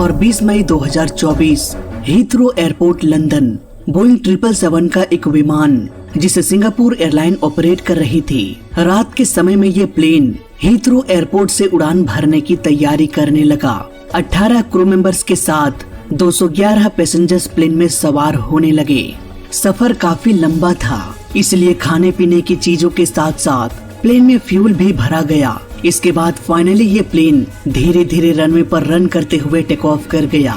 और 20 मई 2024 Heathrow airport London Boeing 777 का एक विमान जिसे सिंगापुर एयरलाइन ऑपरेट कर रही थी। रात के समय में ये प्लेन हीथ्रो एयरपोर्ट से उड़ान भरने की तैयारी करने लगा। 18 क्रू मेंबर्स के साथ 211 पैसेंजर्स प्लेन में सवार होने लगे। सफर काफी लंबा था, इसलिए खाने पीने की चीजों के साथ साथ प्लेन में फ्यूल भी भरा गया। इसके बाद फाइनली ये प्लेन धीरे धीरे रनवे पर रन करते हुए टेक ऑफ कर गया।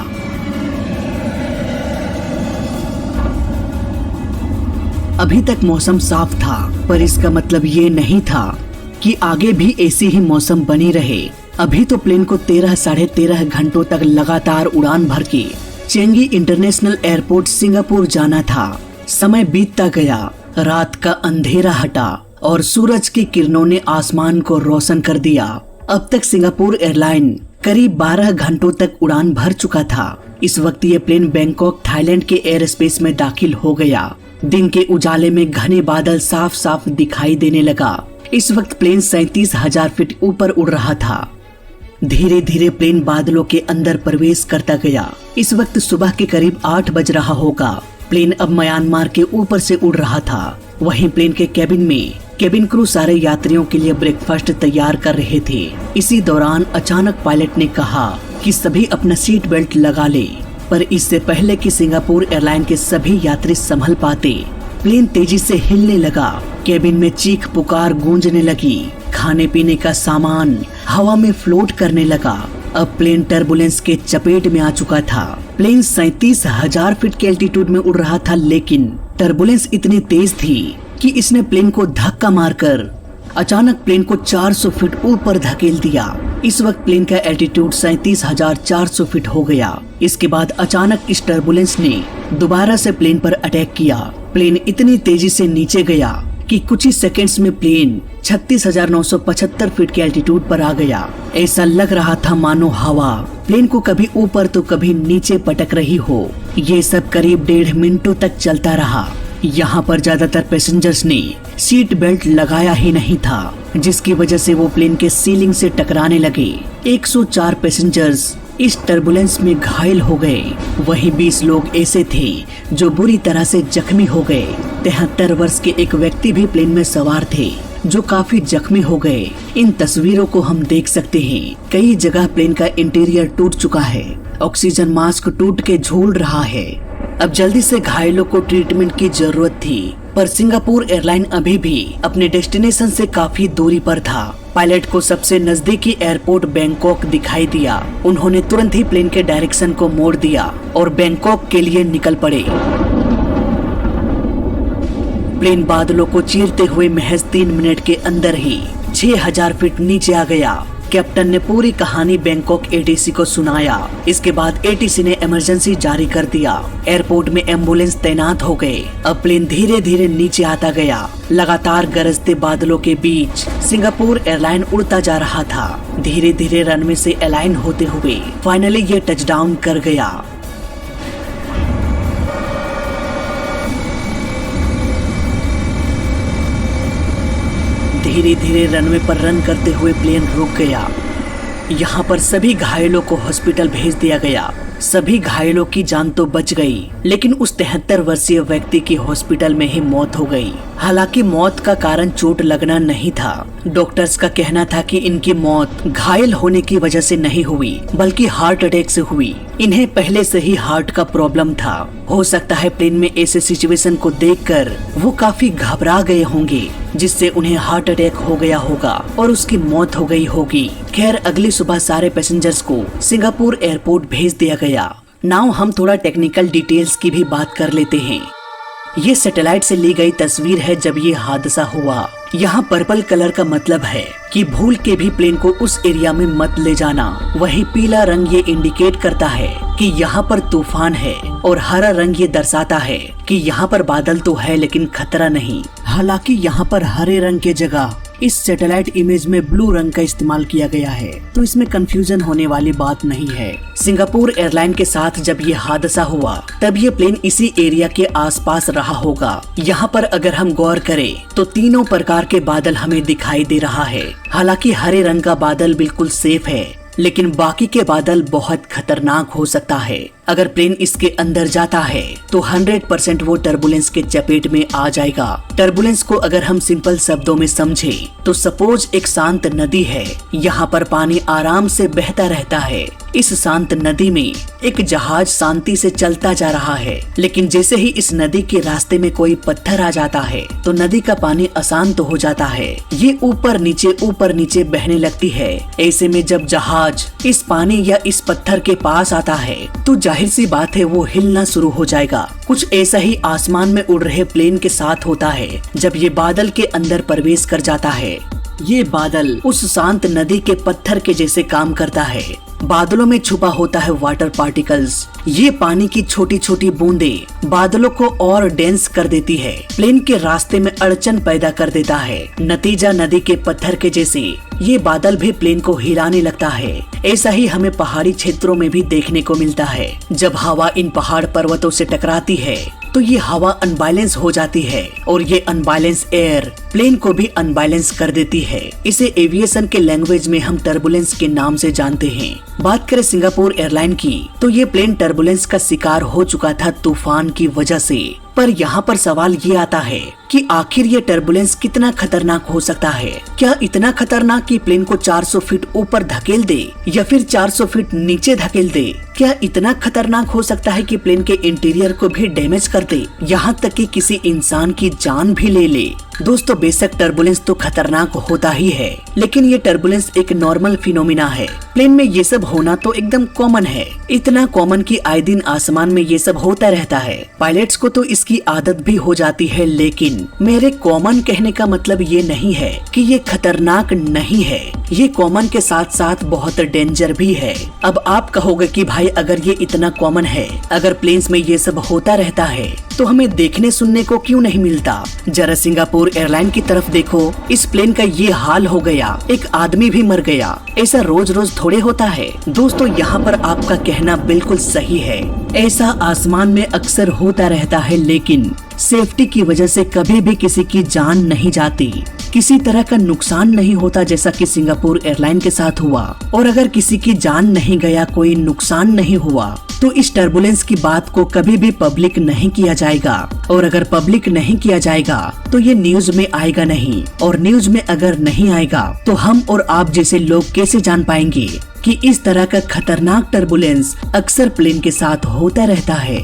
अभी तक मौसम साफ था, पर इसका मतलब ये नहीं था कि आगे भी ऐसी ही मौसम बनी रहे। अभी तो प्लेन को 13 साढ़े 13 घंटों तक लगातार उड़ान भर के चेंगी इंटरनेशनल एयरपोर्ट सिंगापुर जाना था। समय बीतता गया, रात का अंधेरा हटा और सूरज की किरणों ने आसमान को रोशन कर दिया। अब तक सिंगापुर एयरलाइन करीब 12 घंटों तक उड़ान भर चुका था। इस वक्त ये प्लेन बैंकॉक थाईलैंड के एयर स्पेस में दाखिल हो गया। दिन के उजाले में घने बादल साफ साफ दिखाई देने लगा। इस वक्त प्लेन 37,000 फीट ऊपर उड़ रहा था। धीरे धीरे प्लेन बादलों के अंदर प्रवेश करता गया। इस वक्त सुबह के करीब 8 बज रहा होगा। प्लेन अब म्यांमार के ऊपर से उड़ रहा था। वहीं प्लेन के केबिन में केबिन क्रू सारे यात्रियों के लिए ब्रेकफास्ट तैयार कर रहे थे। इसी दौरान अचानक पायलट ने कहा कि सभी अपना सीट बेल्ट लगा ले, पर इससे पहले कि सिंगापुर एयरलाइन के सभी यात्री संभल पाते, प्लेन तेजी से हिलने लगा। केबिन में चीख पुकार गूंजने लगी। खाने पीने का सामान हवा में फ्लोट करने लगा। अब प्लेन टर्बुलेंस के चपेट में आ चुका था। प्लेन 37,000 फीट के एल्टीट्यूड में उड़ रहा था, लेकिन टर्बुलेंस इतनी तेज थी कि इसने प्लेन को धक्का मारकर अचानक प्लेन को 400 फीट ऊपर धकेल दिया। इस वक्त प्लेन का एल्टीट्यूड 37,400 फीट हो गया। इसके बाद अचानक इस टर्बुलेंस ने दोबारा से प्लेन पर अटैक किया। प्लेन इतनी तेजी से नीचे गया कि कुछ ही सेकंड्स में प्लेन 36,975 फीट के एल्टीट्यूड पर आ गया। ऐसा लग रहा था मानो हवा प्लेन को कभी ऊपर तो कभी नीचे पटक रही हो। ये सब करीब 1.5 मिनटों तक चलता रहा। यहाँ पर ज्यादातर पैसेंजर्स ने सीट बेल्ट लगाया ही नहीं था, जिसकी वजह से वो प्लेन के सीलिंग से टकराने लगे। 104 पैसेंजर्स इस टर्बुलेंस में घायल हो गए। वहीं 20 लोग ऐसे थे जो बुरी तरह से जख्मी हो गए। 73 वर्ष के एक व्यक्ति भी प्लेन में सवार थे जो काफी जख्मी हो गए। इन तस्वीरों को हम देख सकते हैं। कई जगह प्लेन का इंटीरियर टूट चुका है। ऑक्सीजन मास्क टूट के झूल रहा है। अब जल्दी से घायलों को ट्रीटमेंट की जरूरत थी, पर सिंगापुर एयरलाइन अभी भी अपने डेस्टिनेशन से काफी दूरी पर था। पायलट को सबसे नजदीकी एयरपोर्ट बैंकॉक दिखाई दिया। उन्होंने तुरंत ही प्लेन के डायरेक्शन को मोड़ दिया और बैंकॉक के लिए निकल पड़े। प्लेन बादलों को चीरते हुए महज 3 मिनट के अंदर ही 6,000 फीट नीचे आ गया। कैप्टन ने पूरी कहानी बैंकॉक एटीसी को सुनाया। इसके बाद एटीसी ने इमरजेंसी जारी कर दिया। एयरपोर्ट में एम्बुलेंस तैनात हो गए। अब प्लेन धीरे धीरे नीचे आता गया। लगातार गरजते बादलों के बीच सिंगापुर एयरलाइन उड़ता जा रहा था। धीरे धीरे रनवे से अलाइन होते हुए फाइनली ये टचडाउन कर गया। धीरे धीरे रनवे पर रन करते हुए प्लेन रुक गया। यहाँ पर सभी घायलों को हॉस्पिटल भेज दिया गया। सभी घायलों की जान तो बच गई, लेकिन उस 73 वर्षीय व्यक्ति की हॉस्पिटल में ही मौत हो गई। हालांकि मौत का कारण चोट लगना नहीं था। डॉक्टर्स का कहना था कि इनकी मौत घायल होने की वजह से नहीं हुई, बल्कि हार्ट अटैक से हुई। इन्हें पहले से ही हार्ट का प्रॉब्लम था। हो सकता है प्लेन में ऐसे सिचुएशन को देखकर वो काफी घबरा गए होंगे, जिससे उन्हें हार्ट अटैक हो गया होगा और उसकी मौत हो गई होगी। खैर, अगली सुबह सारे पैसेंजर्स को सिंगापुर एयरपोर्ट भेज दिया गया। नाउ हम थोड़ा टेक्निकल डिटेल्स की भी बात कर लेते हैं। ये सैटेलाइट से ली गई तस्वीर है जब ये हादसा हुआ। यहाँ पर्पल कलर का मतलब है कि भूल के भी प्लेन को उस एरिया में मत ले जाना। वहीं पीला रंग ये इंडिकेट करता है कि यहाँ पर तूफान है, और हरा रंग ये दर्शाता है कि यहाँ पर बादल तो है लेकिन खतरा नहीं। हालांकि यहाँ पर हरे रंग के जगह इस सैटेलाइट इमेज में ब्लू रंग का इस्तेमाल किया गया है, तो इसमें कंफ्यूजन होने वाली बात नहीं है। सिंगापुर एयरलाइन के साथ जब ये हादसा हुआ तब ये प्लेन इसी एरिया के आसपास रहा होगा। यहाँ पर अगर हम गौर करें तो तीनों प्रकार के बादल हमें दिखाई दे रहा है। हालांकि हरे रंग का बादल बिल्कुल सेफ है, लेकिन बाकी के बादल बहुत खतरनाक हो सकता है। अगर प्लेन इसके अंदर जाता है तो 100% वो टर्बुलेंस के चपेट में आ जाएगा। टर्बुलेंस को अगर हम सिंपल शब्दों में समझे तो सपोज एक शांत नदी है, यहाँ पर पानी आराम से बहता रहता है। इस शांत नदी में एक जहाज शांति से चलता जा रहा है, लेकिन जैसे ही इस नदी के रास्ते में कोई पत्थर आ जाता है तो नदी का पानी अशांत हो जाता है। ये ऊपर नीचे बहने लगती है। ऐसे में जब जहाज इस पानी या इस पत्थर के पास आता है तो जाहिर सी बात है वो हिलना शुरू हो जाएगा। कुछ ऐसा ही आसमान में उड़ रहे प्लेन के साथ होता है। जब ये बादल के अंदर प्रवेश कर जाता है, ये बादल उस शांत नदी के पत्थर के जैसे काम करता है। बादलों में छुपा होता है वाटर पार्टिकल्स। ये पानी की छोटी छोटी बूंदें बादलों को और डेंस कर देती है, प्लेन के रास्ते में अड़चन पैदा कर देता है। नतीजा नदी के पत्थर के जैसे ये बादल भी प्लेन को हिलाने लगता है। ऐसा ही हमें पहाड़ी क्षेत्रों में भी देखने को मिलता है। जब हवा इन पहाड़ पर्वतों से टकराती है तो ये हवा अनबैलेंस हो जाती है और ये अनबैलेंस एयर प्लेन को भी अनबैलेंस कर देती है। इसे एविएशन के लैंग्वेज में हम टर्बुलेंस के नाम से जानते हैं। बात करें सिंगापुर एयरलाइन की तो ये प्लेन टर्बुलेंस का शिकार हो चुका था तूफान की वजह से। पर यहाँ पर सवाल ये आता है कि आखिर ये टर्बुलेंस कितना खतरनाक हो सकता है? क्या इतना खतरनाक कि प्लेन को 400 फीट ऊपर धकेल दे या फिर 400 फीट नीचे धकेल दे? क्या इतना खतरनाक हो सकता है कि प्लेन के इंटीरियर को भी डैमेज कर दे, यहाँ तक कि किसी इंसान की जान भी ले ले? दोस्तों, बेशक टर्बुलेंस तो खतरनाक होता ही है, लेकिन ये टर्बुलेंस एक नॉर्मल फिनोमिना है। प्लेन में ये सब होना तो एकदम कॉमन है, इतना कॉमन कि आए दिन आसमान में ये सब होता रहता है। पायलट्स को तो इसकी आदत भी हो जाती है, लेकिन मेरे कॉमन कहने का मतलब ये नहीं है कि ये खतरनाक नहीं है। ये कॉमन के साथ साथ बहुत डेंजर भी है। अब आप कहोगे कि भाई अगर ये इतना कॉमन है, अगर प्लेन्स में ये सब होता रहता है तो हमें देखने सुनने को क्यों नहीं मिलता? जरा सिंगापुर एयरलाइन की तरफ देखो, इस प्लेन का ये हाल हो गया, एक आदमी भी मर गया। ऐसा रोज रोज थोड़े होता है। दोस्तों, यहाँ पर आपका कहना बिल्कुल सही है, ऐसा आसमान में अक्सर होता रहता है, लेकिन सेफ्टी की वजह से कभी भी किसी की जान नहीं जाती, किसी तरह का नुकसान नहीं होता, जैसा कि सिंगापुर एयरलाइन के साथ हुआ। और अगर किसी की जान नहीं गया, कोई नुकसान नहीं हुआ, तो इस टर्बुलेंस की बात को कभी भी पब्लिक नहीं किया जाएगा। और अगर पब्लिक नहीं किया जाएगा तो ये न्यूज में आएगा नहीं, और न्यूज में अगर नहीं आएगा तो हम और आप जैसे लोग कैसे जान पाएंगे कि इस तरह का खतरनाक टर्बुलेंस अक्सर प्लेन के साथ होता रहता है?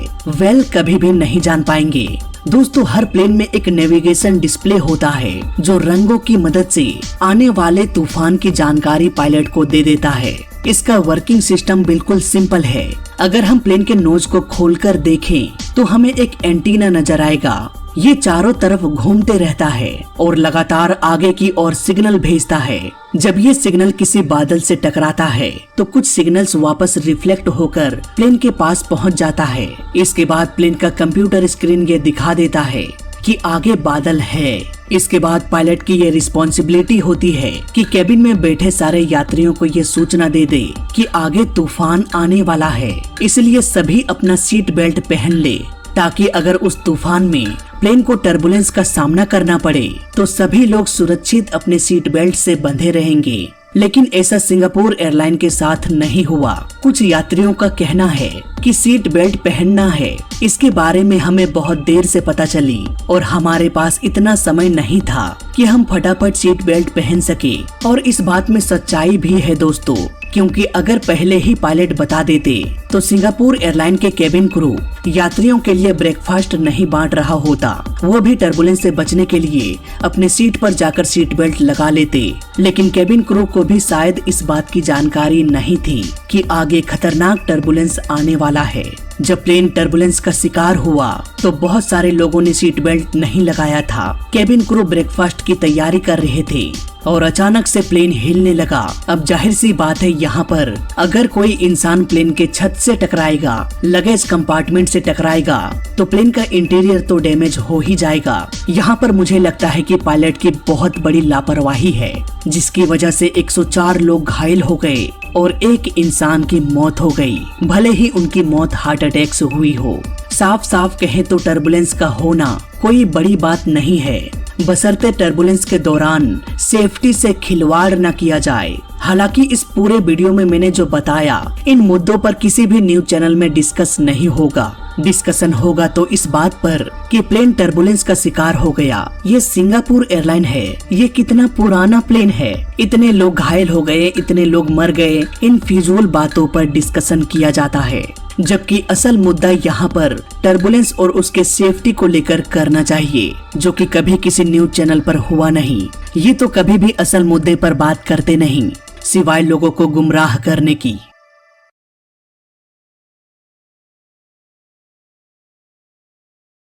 कभी भी नहीं जान पाएंगे। दोस्तों, हर प्लेन में एक नेविगेशन डिस्प्ले होता है जो रंगों की मदद से आने वाले तूफान की जानकारी पायलट को दे देता है। इसका वर्किंग सिस्टम बिल्कुल सिंपल है। अगर हम प्लेन के नोज को खोलकर देखें तो हमें एक एंटीना नजर आएगा। ये चारों तरफ घूमते रहता है और लगातार आगे की ओर सिग्नल भेजता है। जब ये सिग्नल किसी बादल से टकराता है तो कुछ सिग्नल्स वापस रिफ्लेक्ट होकर प्लेन के पास पहुंच जाता है। इसके बाद प्लेन का कंप्यूटर स्क्रीन ये दिखा देता है कि आगे बादल है। इसके बाद पायलट की ये रिस्पॉन्सिबिलिटी होती है कि केबिन में बैठे सारे यात्रियों को ये सूचना दे दे कि आगे तूफान आने वाला है, इसलिए सभी अपना सीट बेल्ट पहन ले, ताकि अगर उस तूफान में प्लेन को टर्बुलेंस का सामना करना पड़े तो सभी लोग सुरक्षित अपने सीट बेल्ट से बंधे रहेंगे। लेकिन ऐसा सिंगापुर एयरलाइन के साथ नहीं हुआ। कुछ यात्रियों का कहना है कि सीट बेल्ट पहनना है, इसके बारे में हमें बहुत देर से पता चली और हमारे पास इतना समय नहीं था कि हम फटाफट सीट बेल्ट पहन सके। और इस बात में सच्चाई भी है दोस्तों, क्योंकि अगर पहले ही पायलट बता देते तो सिंगापुर एयरलाइन के केबिन क्रू यात्रियों के लिए ब्रेकफास्ट नहीं बांट रहा होता, वो भी टर्बुलेंस से बचने के लिए अपने सीट पर जाकर सीट बेल्ट लगा लेते। लेकिन केबिन क्रू को भी शायद इस बात की जानकारी नहीं थी कि आगे खतरनाक टर्बुलेंस आने वाला है। जब प्लेन टर्बुलेंस का शिकार हुआ तो बहुत सारे लोगों ने सीट बेल्ट नहीं लगाया था। केबिन क्रू ब्रेकफास्ट की तैयारी कर रहे थे और अचानक से प्लेन हिलने लगा। अब जाहिर सी बात है, यहाँ पर अगर कोई इंसान प्लेन के छत से टकराएगा, लगेज कंपार्टमेंट से टकराएगा, तो प्लेन का इंटीरियर तो डैमेज हो ही जाएगा। यहाँ पर मुझे लगता है कि पायलट की बहुत बड़ी लापरवाही है, जिसकी वजह से 104 लोग घायल हो गए और एक इंसान की मौत हो गई, भले ही उनकी मौत हार्ट अटैक से हुई हो। साफ साफ कहें तो टर्बुलेंस का होना कोई बड़ी बात नहीं है, बशर्ते टर्बुलेंस के दौरान सेफ्टी से खिलवाड़ न किया जाए। हालांकि इस पूरे वीडियो में मैंने जो बताया इन मुद्दों पर किसी भी न्यूज चैनल में डिस्कस नहीं होगा। डिस्कशन होगा तो इस बात पर कि प्लेन टर्बुलेंस का शिकार हो गया। ये सिंगापुर एयरलाइन है, ये कितना पुराना प्लेन है, इतने लोग घायल हो गए, इतने लोग मर गए, इन फिजूल बातों पर डिस्कशन किया जाता है। जबकि असल मुद्दा यहाँ पर टर्बुलेंस और उसके सेफ्टी को लेकर करना चाहिए, जो कि कभी किसी न्यूज चैनल पर हुआ नहीं। ये तो कभी भी असल मुद्दे पर बात करते नहीं, सिवाय लोगों को गुमराह करने की।